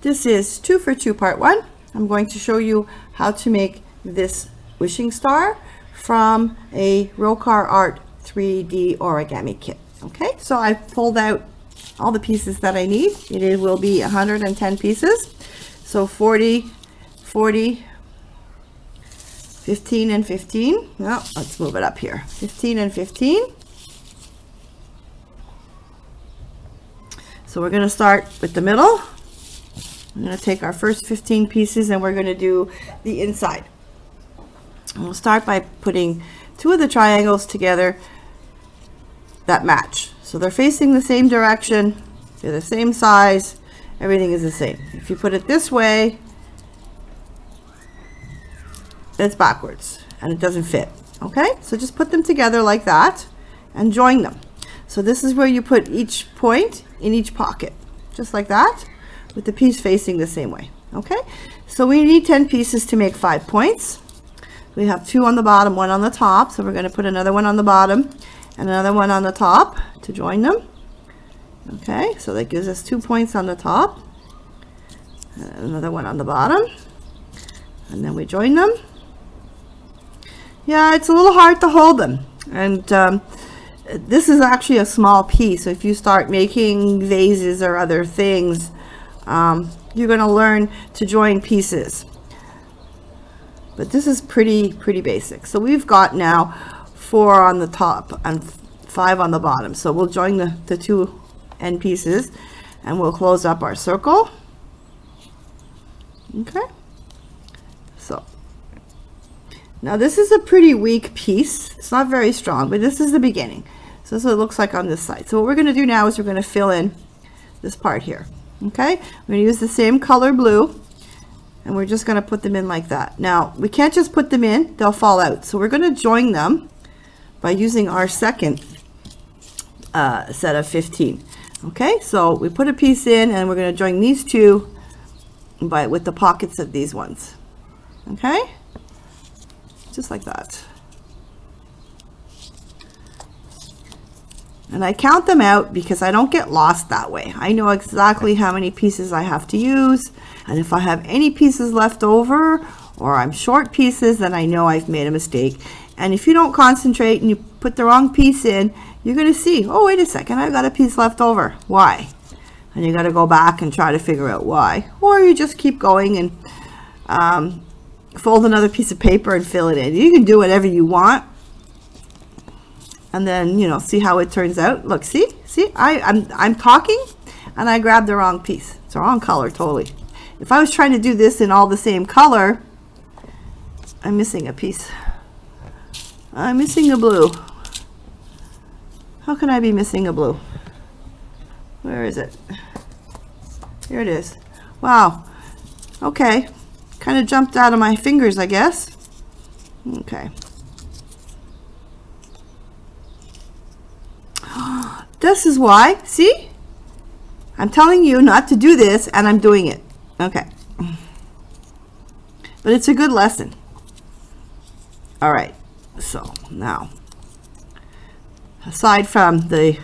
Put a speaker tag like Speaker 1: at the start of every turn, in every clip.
Speaker 1: This is 2 for 2 part 1. I'm going to show you how to make this wishing star from a RoCar Art 3D origami kit. Okay, so I've pulled out all the pieces that I need. It will be 110 pieces. So 40, 40, 15 and 15. Well, let's move it up here. 15 and 15. So we're going to start with the middle. I'm going to take our first 15 pieces and we're going to do the inside. And we'll start by putting 2 of the triangles together that match. So they're facing the same direction, they're the same size, everything is the same. If you put it this way, it's backwards and it doesn't fit. Okay, so just put them together like that and join them. So this is where you put each point in each pocket, just like that, with the piece facing the same way. Okay, so we need 10 pieces to make 5 points. We have 2 on the bottom, 1 on the top, so we're going to put another one on the bottom and another one on the top to join them. Okay, so that gives us 2 points on the top, and another one on the bottom, and then we join them. Yeah, it's a little hard to hold them, and this is actually a small piece. So if you start making vases or other things, you're going to learn to join pieces. But this is pretty basic. So we've got now 4 on the top and 5 on the bottom. So we'll join the 2 end pieces and we'll close up our circle. Okay. So now this is a pretty weak piece. It's not very strong, but this is the beginning. So this is what it looks like on this side. So what we're going to do now is we're going to fill in this part here. Okay, we're going to use the same color blue and we're just going to put them in like that. Now we can't just put them in, they'll fall out. So we're going to join them by using our second set of 15. Okay, so we put a piece in and we're going to join these 2 with the pockets of these ones. Okay, just like that. And I count them out because I don't get lost that way. I know exactly how many pieces I have to use. And if I have any pieces left over or I'm short pieces, then I know I've made a mistake. And if you don't concentrate and you put the wrong piece in, you're going to see, oh, wait a second, I've got a piece left over. Why? And you got to go back and try to figure out why. Or you just keep going and fold another piece of paper and fill it in. You can do whatever you want. And then, you know, see how it turns out. Look, see, I'm talking and I grabbed the wrong piece. It's the wrong color, totally. If I was trying to do this in all the same color, I'm missing a piece. I'm missing a blue. How can I be missing a blue? Where is it? Here it is. Wow. Okay. Kind of jumped out of my fingers, I guess. Okay. This is why, see? I'm telling you not to do this and I'm doing it. Okay. But it's a good lesson. All right. So now, aside from the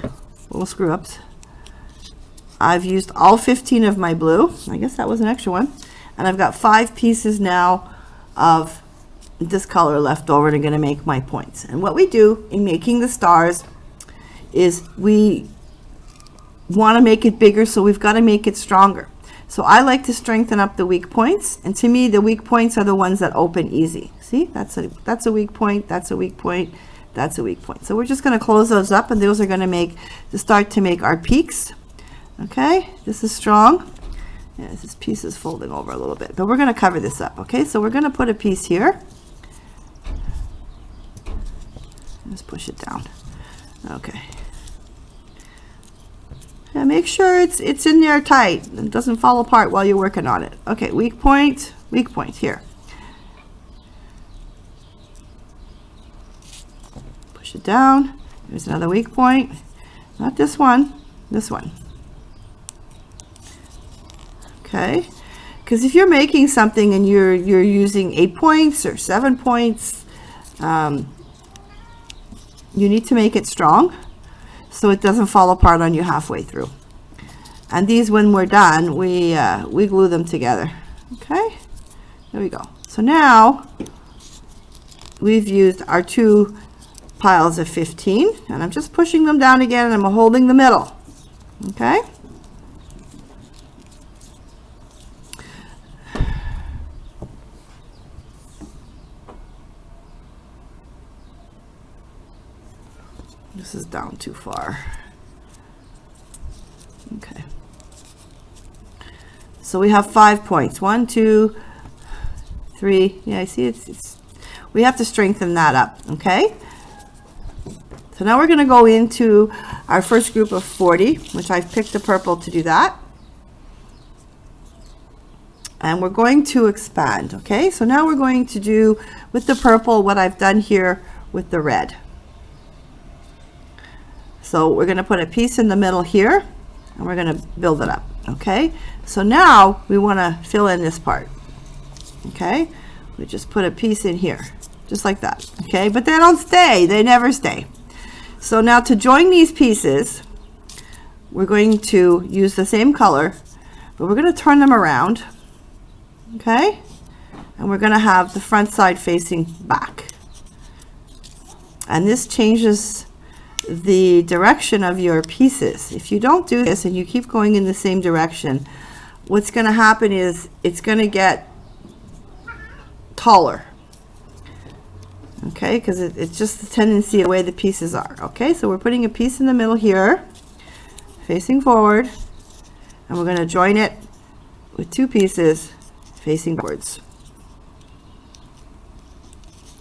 Speaker 1: little screw ups, I've used all 15 of my blue. I guess that was an extra one. And I've got 5 pieces now of this color left over to going to make my points. And what we do in making the stars is we want to make it bigger, so we've got to make it stronger. So I like to strengthen up the weak points, and to me the weak points are the ones that open easy. See, that's a weak point, that's a weak point, that's a weak point. So we're just going to close those up, and those are going to start to make our peaks. Okay, this is strong. Yeah, this piece is folding over a little bit, but we're going to cover this up. Okay, so we're going to put a piece here. Let's push it down. Okay. Now make sure it's in there tight and doesn't fall apart while you're working on it. Okay, weak point here. Push it down. There's another weak point. Not this one, this one. Okay, because if you're making something and you're using 8 points or 7 points, you need to make it strong so it doesn't fall apart on you halfway through. And these, when we're done, we glue them together. Okay, there we go. So now we've used our 2 piles of 15, and I'm just pushing them down again, and I'm holding the middle. Okay. This is down too far. Okay. So we have 5 points. 1, 2, 3. Yeah, I see it's we have to strengthen that up. Okay. So now we're going to go into our first group of 40, which I've picked the purple to do that. And we're going to expand. Okay. So now we're going to do with the purple what I've done here with the red. So we're going to put a piece in the middle here, and we're going to build it up. Okay, so now we want to fill in this part. Okay, we just put a piece in here, just like that. Okay, but they don't stay, they never stay. So now to join these pieces, we're going to use the same color, but we're going to turn them around. Okay, and we're going to have the front side facing back. And this changes the direction of your pieces. If you don't do this and you keep going in the same direction, what's going to happen is it's going to get taller. Okay, because it's just the tendency of the way the pieces are. Okay, so we're putting a piece in the middle here, facing forward, and we're going to join it with 2 pieces facing backwards.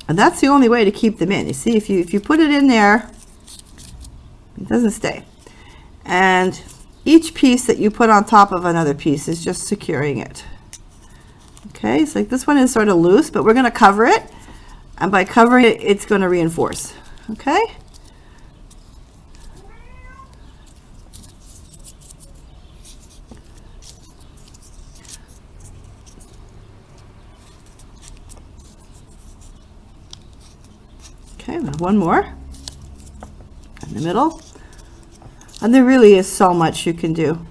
Speaker 1: And that's the only way to keep them in. You see, if you put it in there, it doesn't stay. And each piece that you put on top of another piece is just securing it. Okay, so like this one is sort of loose, but we're going to cover it. And by covering it, it's going to reinforce. Okay? Okay, one more in the middle. And there really is so much you can do.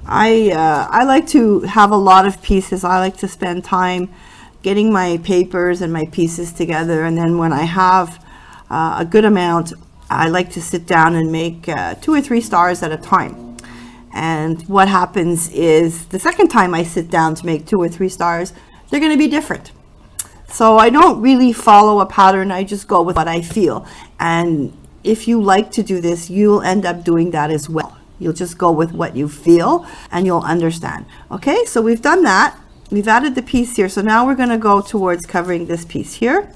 Speaker 1: I like to have a lot of pieces. I like to spend time getting my papers and my pieces together, and then when I have a good amount, I like to sit down and make 2 or 3 stars at a time. And what happens is the second time I sit down to make 2 or 3 stars, they're going to be different. So I don't really follow a pattern. I just go with what I feel. And if you like to do this, you'll end up doing that as well. You'll just go with what you feel and you'll understand. Okay, so we've done that. We've added the piece here. So now we're going to go towards covering this piece here.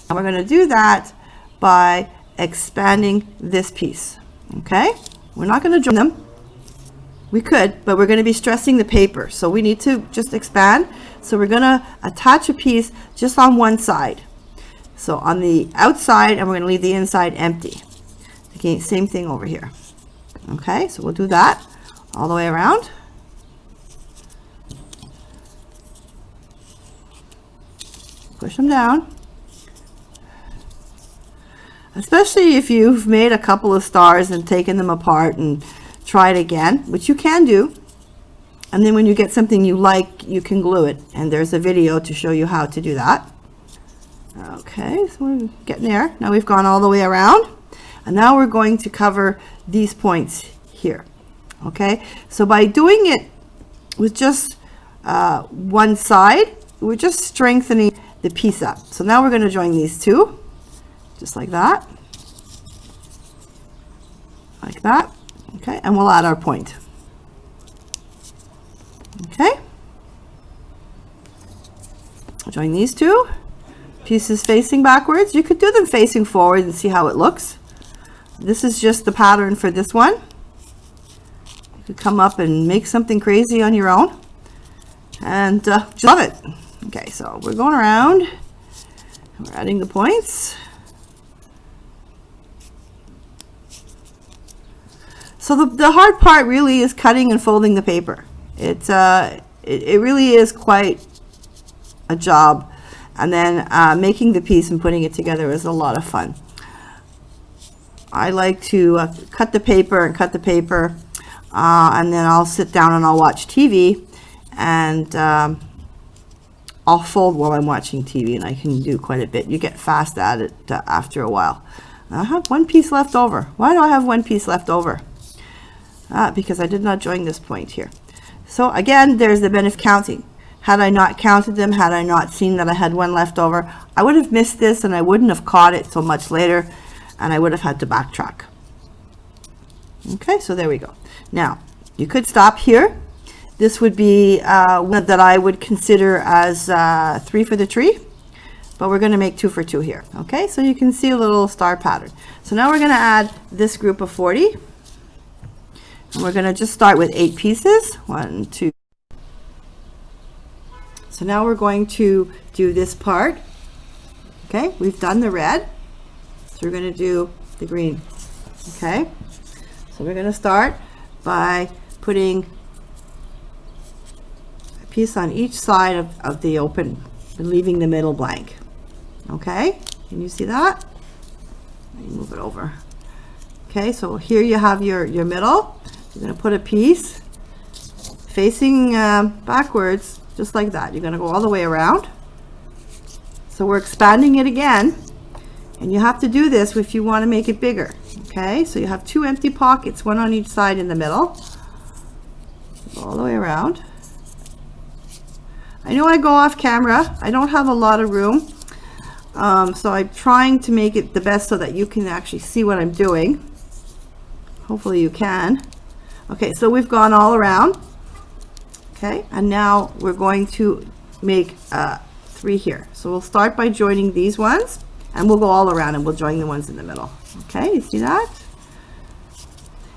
Speaker 1: And we're going to do that by expanding this piece. Okay, we're not going to join them. We could, but we're going to be stressing the paper. So we need to just expand. So we're going to attach a piece just on one side. So on the outside, and we're going to leave the inside empty. Again, same thing over here. Okay, so we'll do that all the way around. Push them down. Especially if you've made a couple of stars and taken them apart and tried again, which you can do. And then when you get something you like, you can glue it. And there's a video to show you how to do that. Okay, so we're getting there. Now we've gone all the way around. And now we're going to cover these points here. Okay, so by doing it with just one side, we're just strengthening the piece up. So now we're going to join these two, just like that. Like that. Okay, and we'll add our point. Okay. Join these two pieces facing backwards. You could do them facing forward and see how it looks. This is just the pattern for this one. You could come up and make something crazy on your own. And just love it. Okay, so we're going around. We're adding the points. So the hard part really is cutting and folding the paper. It really is quite a job. And then making the piece and putting it together is a lot of fun. I like to cut the paper and cut the paper. and then I'll sit down and I'll watch TV, and I'll fold while I'm watching TV, and I can do quite a bit. You get fast at it after a while. I have one piece left over. Why do I have one piece left over? Because I did not join this point here. So again, there's the benefit of counting. Had I not counted them, had I not seen that I had one left over, I would have missed this, and I wouldn't have caught it till much later, and I would have had to backtrack. Okay, so there we go. Now, you could stop here. This would be one that I would consider as 3 for the tree, but we're going to make 2 for 2 here. Okay, so you can see a little star pattern. So now we're going to add this group of 40, and we're going to just start with 8 pieces. 1, 2. So now we're going to do this part. Okay, we've done the red, so we're going to do the green. Okay, so we're going to start by putting a piece on each side of the open, leaving the middle blank. Okay, can you see that? Let me move it over. Okay, so here you have your middle. You're going to put a piece facing backwards, just like that. You're going to go all the way around. So we're expanding it again, and you have to do this if you want to make it bigger. Okay, so you have 2 empty pockets, one on each side in the middle. Go all the way around. I know I go off camera. I don't have a lot of room, so I'm trying to make it the best so that you can actually see what I'm doing. Hopefully you can. Okay, so we've gone all around. Okay, and now we're going to make 3 here. So we'll start by joining these ones, and we'll go all around and we'll join the ones in the middle. Okay, you see that?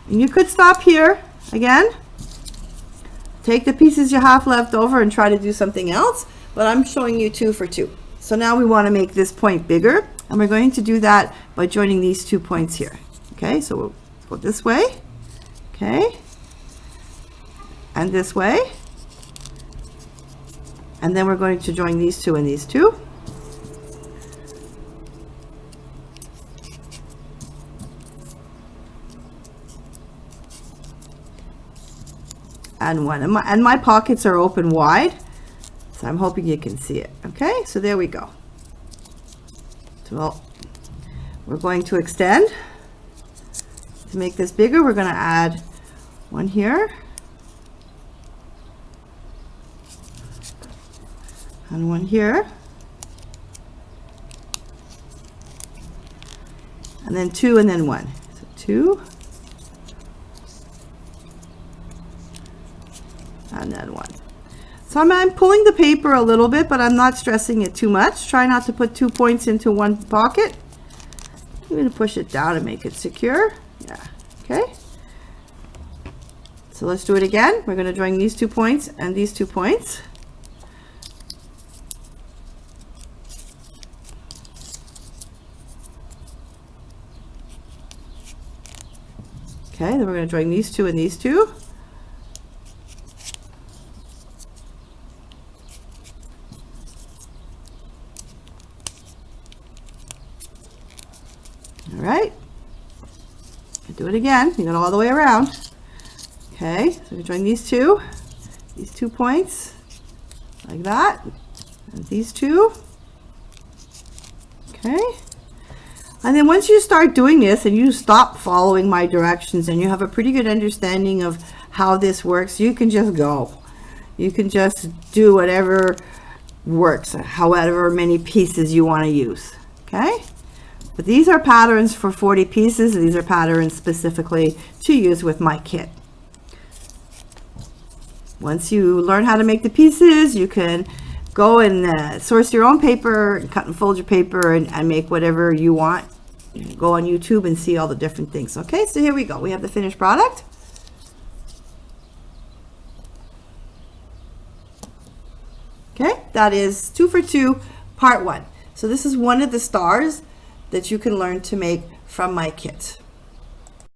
Speaker 1: And you could stop here again. Take the pieces you have left over and try to do something else, but I'm showing you 2 for 2. So now we want to make this point bigger, and we're going to do that by joining these 2 points here. Okay, so we'll go this way. Okay, and this way. And then we're going to join these 2 and these 2. And 1. And my pockets are open wide, so I'm hoping you can see it. Okay, so there we go. So we're going to extend. To make this bigger, we're going to add 1 here. And 1 here, and then 2, and then 1. So 2, and then 1. So I'm pulling the paper a little bit, but I'm not stressing it too much. Try not to put 2 points into 1 pocket. I'm going to push it down and make it secure. Yeah, okay. So let's do it again. We're going to join these 2 points and these 2 points. Okay, then we're going to join these 2 and these 2. All right. Do it again. You go all the way around. Okay, so we join these 2 points, like that, and these 2. Okay. And then once you start doing this and you stop following my directions and you have a pretty good understanding of how this works, you can just go. You can just do whatever works, however many pieces you want to use. Okay? But these are patterns for 40 pieces. These are patterns specifically to use with my kit. Once you learn how to make the pieces, you can go and source your own paper, and cut and fold your paper, and make whatever you want. You can go on YouTube and see all the different things. Okay, so here we go. We have the finished product. Okay, that is 2 for 2, part 1. So this is one of the stars that you can learn to make from my kit.